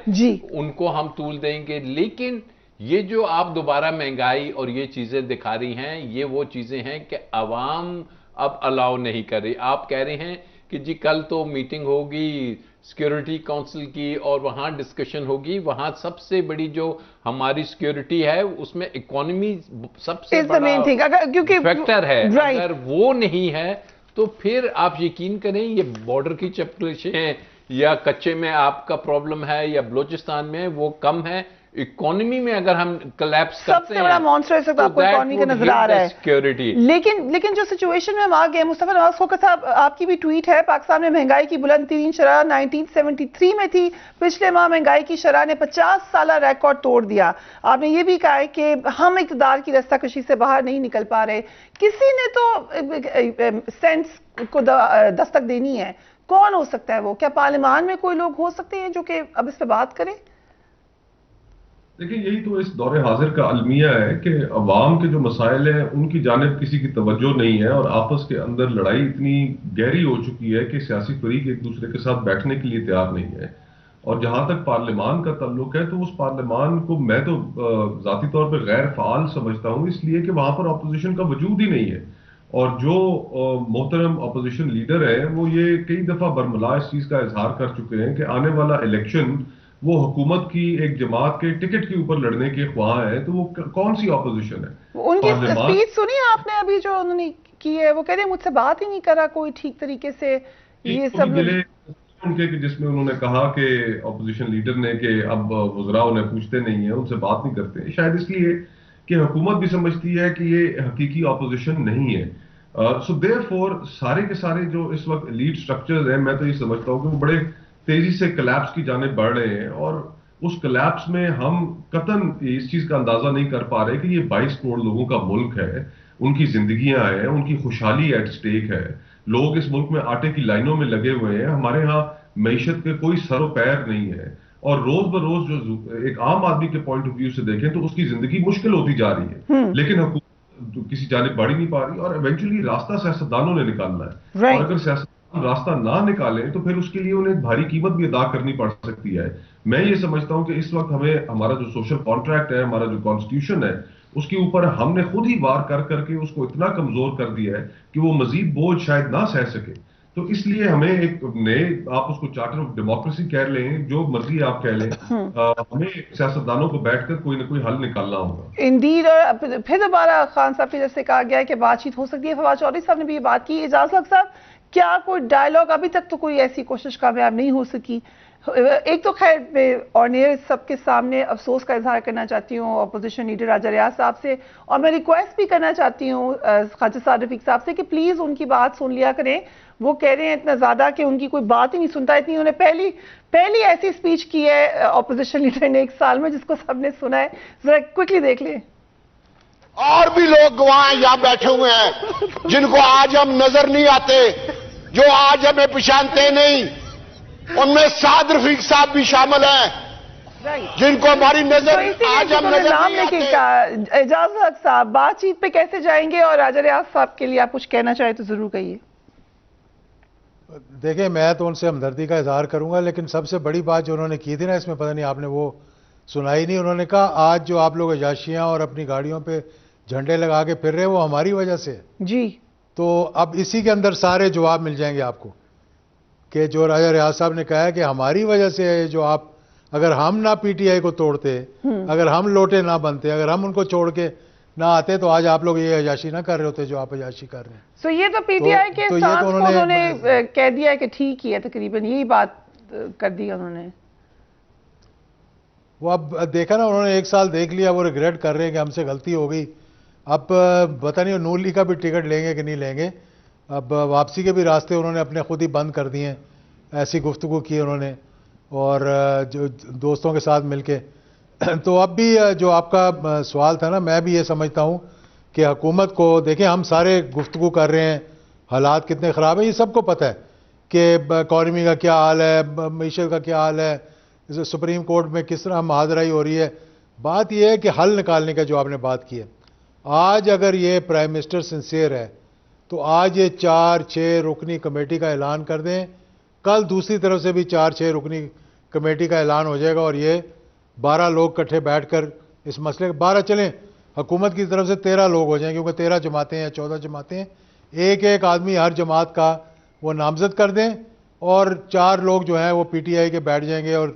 ان کو ہم طول دیں گے۔ لیکن یہ جو آپ دوبارہ مہنگائی اور یہ چیزیں دکھا رہی ہیں یہ وہ چیزیں ہیں کہ عوام اب الاؤ نہیں کر رہی۔ آپ کہہ رہے ہیں کہ جی کل تو میٹنگ ہوگی سیکیورٹی کونسل کی اور وہاں ڈسکشن ہوگی، وہاں سب سے بڑی جو ہماری سیکیورٹی ہے اس میں اکانومی سب سے بڑا فیکٹر ہے۔ اگر وہ نہیں ہے تو پھر آپ یقین کریں یہ بارڈر کی چپکلشیں یا کچے میں آپ کا پرابلم ہے یا بلوچستان میں وہ کم ہے، اکانومی میں اگر ہم کلیپس کرتے ہیں سب سے بڑا مانسٹر اس وقت آپ کو اکانومی کا نظر آ رہا ہے۔ لیکن جو سچویشن میں ہم آ گئے، مصطفیٰ نواز کھوکھر صاحب آپ کی بھی ٹویٹ ہے، پاکستان میں مہنگائی کی بلند ترین شرح 1973 میں تھی، پچھلے ماہ مہنگائی کی شرح نے 50 سالہ ریکارڈ توڑ دیا۔ آپ نے یہ بھی کہا ہے کہ ہم اقتدار کی رستہ کشی سے باہر نہیں نکل پا رہے، کسی نے تو سینس کو دستک دینی ہے، کون ہو سکتا ہے وہ؟ کیا پارلیمان میں کوئی لوگ ہو سکتے ہیں جو کہ اب اس پہ بات کریں؟ دیکھیں یہی تو اس دور حاضر کا المیہ ہے کہ عوام کے جو مسائل ہیں ان کی جانب کسی کی توجہ نہیں ہے اور آپس کے اندر لڑائی اتنی گہری ہو چکی ہے کہ سیاسی فریق ایک دوسرے کے ساتھ بیٹھنے کے لیے تیار نہیں ہے۔ اور جہاں تک پارلیمان کا تعلق ہے تو اس پارلیمان کو میں تو ذاتی طور پہ غیر فعال سمجھتا ہوں، اس لیے کہ وہاں پر اپوزیشن کا وجود ہی نہیں ہے۔ اور جو محترم اپوزیشن لیڈر ہیں وہ یہ کئی دفعہ برملا اس چیز کا اظہار کر چکے ہیں کہ آنے والا الیکشن وہ حکومت کی ایک جماعت کے ٹکٹ کے اوپر لڑنے کے خواہاں ہے، تو وہ کون سی اپوزیشن ہے؟ ان کی اسپیچ سنی آپ نے ابھی جو انہوں نے کی ہے، وہ کہہ رہے ہیں مجھ سے بات ہی نہیں کرا کوئی ٹھیک طریقے سے، یہ سب ان کے جس میں انہوں نے کہا کہ اپوزیشن لیڈر نے کہ اب وزراء انہیں پوچھتے نہیں ہیں، ان سے بات نہیں کرتے، شاید اس لیے کہ حکومت بھی سمجھتی ہے کہ یہ حقیقی اپوزیشن نہیں ہے۔ سو دیئر فور سارے کے سارے جو اس وقت لیڈ سٹرکچرز ہیں میں تو یہ سمجھتا ہوں کہ وہ بڑے تیزی سے کلیپس کی جانب بڑھ رہے ہیں، اور اس کلیپس میں ہم قطعاً اس چیز کا اندازہ نہیں کر پا رہے کہ یہ 22 کروڑ لوگوں کا ملک ہے، ان کی زندگیاں ہیں، ان کی خوشحالی ایٹ سٹیک ہے، لوگ اس ملک میں آٹے کی لائنوں میں لگے ہوئے ہیں، ہمارے ہاں معیشت کے کوئی سر و پیر نہیں ہے، اور روز بروز جو ایک عام آدمی کے پوائنٹ آف ویو سے دیکھیں تو اس کی زندگی مشکل ہوتی جا رہی ہے، لیکن حکومت کسی جانب بڑھ ہی نہیں پا رہی، اور ایونچولی راستہ سیاستدانوں نے نکالنا ہے، اور اگر سیاست راستہ نہ نکالیں تو پھر اس کے لیے انہیں بھاری قیمت بھی ادا کرنی پڑ سکتی ہے. میں یہ سمجھتا ہوں کہ اس وقت ہمیں ہمارا جو سوشل کانٹریکٹ ہے, ہمارا جو کانسٹیٹیوشن ہے, اس کے اوپر ہم نے خود ہی وار کر کر کے اس کو اتنا کمزور کر دیا ہے کہ وہ مزید بوجھ شاید نہ سہ سکے. تو اس لیے ہمیں ایک نئے, آپ اس کو چارٹر آف ڈیموکریسی کہہ لیں, جو مرضی آپ کہہ لیں, ہمیں سیاستدانوں کو بیٹھ کر کوئی نہ کوئی حل نکالنا ہوگا. انڈیڈ. اور پھر دوبارہ خان صاحب کی طرف سے کہا گیا ہے کہ بات چیت ہو سکتی ہے. فواد چودھری صاحب نے بھی یہ بات کی. اعجاز الحق صاحب, کیا کوئی ڈائیلاگ, ابھی تک تو کوئی ایسی کوشش کامیاب نہیں ہو سکی. ایک تو خیر میں اور نیئر سب کے سامنے افسوس کا اظہار کرنا چاہتی ہوں اپوزیشن لیڈر راجہ ریاض صاحب سے, اور میں ریکویسٹ بھی کرنا چاہتی ہوں خواجہ سعد رفیق صاحب سے کہ پلیز ان کی بات سن لیا کریں. وہ کہہ رہے ہیں اتنا زیادہ کہ ان کی کوئی بات ہی نہیں سنتا. اتنی انہوں نے پہلی ایسی سپیچ کی ہے اپوزیشن لیڈر نے 1 سال میں, جس کو سب نے سنا ہے. ذرا کوئکلی دیکھ لیں. اور بھی لوگ گواہ یہاں بیٹھے ہوئے ہیں جن کو آج ہم نظر نہیں آتے, جو آج ہمیں پہچانتے نہیں. ان میں سعد رفیق صاحب بھی شامل ہیں جن کو ہماری نظر آج ہم نظر نہیں آتے. اعجاز الحق صاحب, بات چیت پہ کیسے جائیں گے, اور راجہ ریاض صاحب کے لیے آپ کچھ کہنا چاہیں تو ضرور کہیے. دیکھیں, میں تو ان سے ہمدردی کا اظہار کروں گا, لیکن سب سے بڑی بات جو انہوں نے کی تھی نا, اس میں پتہ نہیں آپ نے وہ سنائی نہیں. انہوں نے کہا آج جو آپ لوگ عیاشیاں اور اپنی گاڑیوں پہ جھنڈے لگا کے پھر رہے وہ ہماری وجہ سے. جی. تو اب اسی کے اندر سارے جواب مل جائیں گے آپ کو کہ جو راجہ ریاض صاحب نے کہا ہے کہ ہماری وجہ سے جو آپ, اگر ہم نہ پی ٹی آئی کو توڑتے, اگر ہم لوٹے نہ بنتے, اگر ہم ان کو چھوڑ کے نہ آتے, تو آج آپ لوگ یہ عیاشی نہ کر رہے ہوتے جو آپ عیاشی کر رہے ہیں. سو یہ تو پی ٹی آئی کے ساتھ انہوں نے کہہ دیا ہے کہ ٹھیک ہی ہے, تقریباً یہی بات کر دی انہوں نے. وہ اب دیکھا نا, انہوں نے 1 سال دیکھ لیا, وہ ریگریٹ کر رہے ہیں کہ ہم سے غلطی ہو گئی. اب پتہ نہیں نون لیگ کا بھی ٹکٹ لیں گے کہ نہیں لیں گے. اب واپسی کے بھی راستے انہوں نے اپنے خود ہی بند کر دیے ہیں. ایسی گفتگو کی انہوں نے, اور جو دوستوں کے ساتھ مل کے. تو اب بھی جو آپ کا سوال تھا نا, میں بھی یہ سمجھتا ہوں کہ حکومت کو, دیکھیں ہم سارے گفتگو کر رہے ہیں, حالات کتنے خراب ہیں یہ سب کو پتہ ہے کہ اکانومی کا کیا حال ہے, معیشت کا کیا حال ہے, سپریم کورٹ میں کس طرح محاذرائی ہو رہی ہے. بات یہ ہے کہ حل نکالنے کا جو آپ نے بات کی ہے, آج اگر یہ پرائم منسٹر سنسیئر ہے تو آج یہ 4-6 رکنی کمیٹی کا اعلان کر دیں. کل دوسری طرف سے بھی 4-6 رکنی کمیٹی کا اعلان ہو جائے گا, اور یہ 12 لوگ کٹھے بیٹھ کر اس مسئلے 12 چلیں, حکومت کی طرف سے 13 لوگ ہو جائیں, کیونکہ 13 جماعتیں یا 14 جماعتیں ہیں. ایک آدمی ہر جماعت کا وہ نامزد کر دیں, اور 4 لوگ جو ہیں وہ پی ٹی آئی کے بیٹھ جائیں گے, اور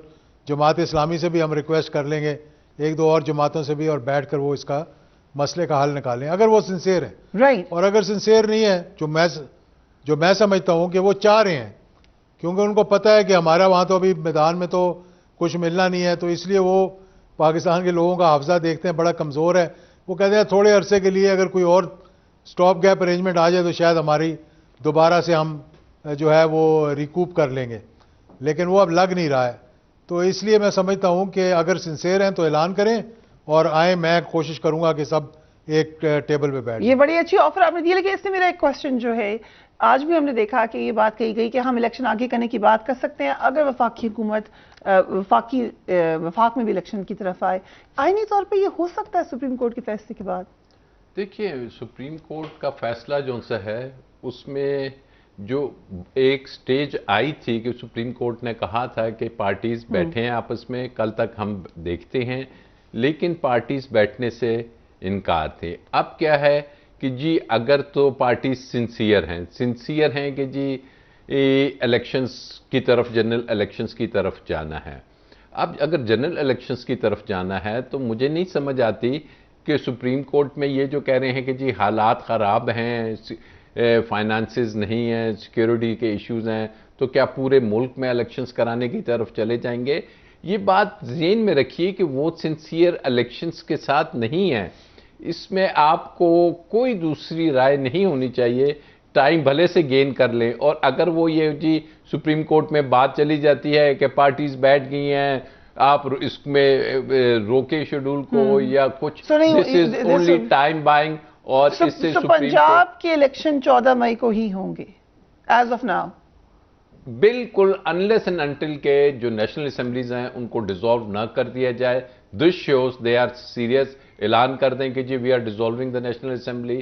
جماعت اسلامی سے بھی ہم ریکویسٹ کر لیں گے, 1-2 اور جماعتوں سے بھی, اور بیٹھ کر وہ اس کا مسئلے کا حل نکالیں اگر وہ سنسیئر ہیں. اور اگر سنسیئر نہیں ہے, جو میں سمجھتا ہوں کہ وہ چاہ رہے ہیں, کیونکہ ان کو پتہ ہے کہ ہمارا وہاں تو ابھی میدان میں تو کچھ ملنا نہیں ہے, تو اس لیے وہ پاکستان کے لوگوں کا حافظہ دیکھتے ہیں بڑا کمزور ہے. وہ کہتے ہیں تھوڑے عرصے کے لیے اگر کوئی اور سٹاپ گیپ ارینجمنٹ آ جائے تو شاید ہماری دوبارہ سے ہم جو ہے وہ ریکوپ کر لیں گے, لیکن وہ اب لگ نہیں رہا ہے. تو اس لیے میں سمجھتا ہوں کہ اگر سنسیئر ہیں تو اعلان کریں اور آئیں. میں کوشش کروں گا کہ سب ایک ٹیبل پہ بیٹھ. یہ بڑی اچھی آفر آپ نے دی, لیکن اس میں میرا ایک کوشچن جو ہے, آج بھی ہم نے دیکھا کہ یہ بات کہی گئی کہ ہم الیکشن آگے کرنے کی بات کر سکتے ہیں اگر وفاقی حکومت وفاق میں بھی الیکشن کی طرف آئے. آئینی طور پہ یہ ہو سکتا ہے سپریم کورٹ کے فیصلے کے بعد؟ دیکھیے, سپریم کورٹ کا فیصلہ جو سا ہے اس میں جو ایک سٹیج آئی تھی کہ سپریم کورٹ نے کہا تھا کہ پارٹیز بیٹھے ہیں آپس میں, کل تک ہم دیکھتے ہیں, لیکن پارٹیز بیٹھنے سے انکار تھے. اب کیا ہے کہ جی اگر تو پارٹیز سنسیئر ہیں کہ جی الیکشنز کی طرف, جنرل الیکشنز کی طرف جانا ہے. اب اگر جنرل الیکشنز کی طرف جانا ہے تو مجھے نہیں سمجھ آتی کہ سپریم کورٹ میں یہ جو کہہ رہے ہیں کہ جی حالات خراب ہیں, فائنانسز نہیں ہیں, سیکیورٹی کے ایشوز ہیں, تو کیا پورے ملک میں الیکشنز کرانے کی طرف چلے جائیں گے. یہ بات ذہن میں رکھیے کہ وہ سنسیئر الیکشنز کے ساتھ نہیں ہیں. اس میں آپ کو کوئی دوسری رائے نہیں ہونی چاہیے. ٹائم بھلے سے گین کر لیں, اور اگر وہ یہ جی سپریم کورٹ میں بات چلی جاتی ہے کہ پارٹیز بیٹھ گئی ہیں, آپ اس میں روکے شیڈول کو یا کچھ, دس از اونلی ٹائم بائنگ. اور اس سے پنجاب کے الیکشن 14 مئی کو ہی ہوں گے ایز آف ناؤ. بالکل, انلیس اینڈ انٹل کے جو نیشنل اسمبلیز ہیں ان کو ڈیزالو نہ کر دیا جائے. This shows they are serious. اعلان کر دیں کہ جی we are dissolving the national assembly,